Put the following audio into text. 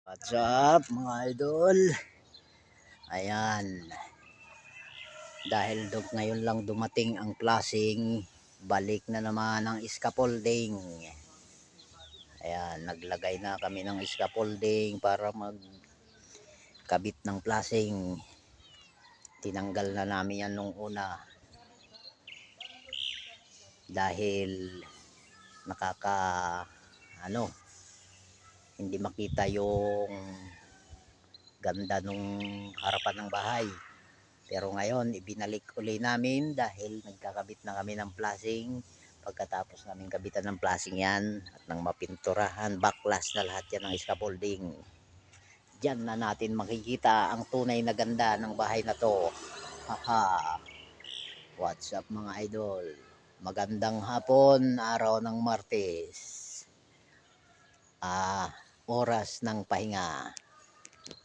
What's up mga idol? Ayan. Dahil ngayon lang dumating ang klaseng balik na naman ang scaffolding. Ayan, naglagay na kami ng scaffolding para magkabit ng plasing. Tinanggal na namin yan nung una. Dahil hindi makita yung ganda nung harapan ng bahay. Pero ngayon ibinalik uli namin dahil nagkakabit na kami ng plasing. Pagkatapos namin kabitan ng plasing yan at nang mapinturahan, baklas na lahat yan ng scaffolding. Diyan na natin makikita ang tunay na ganda ng bahay na to. Haha. What's up mga idol? Magandang hapon, araw ng Martes. Oras ng pahinga.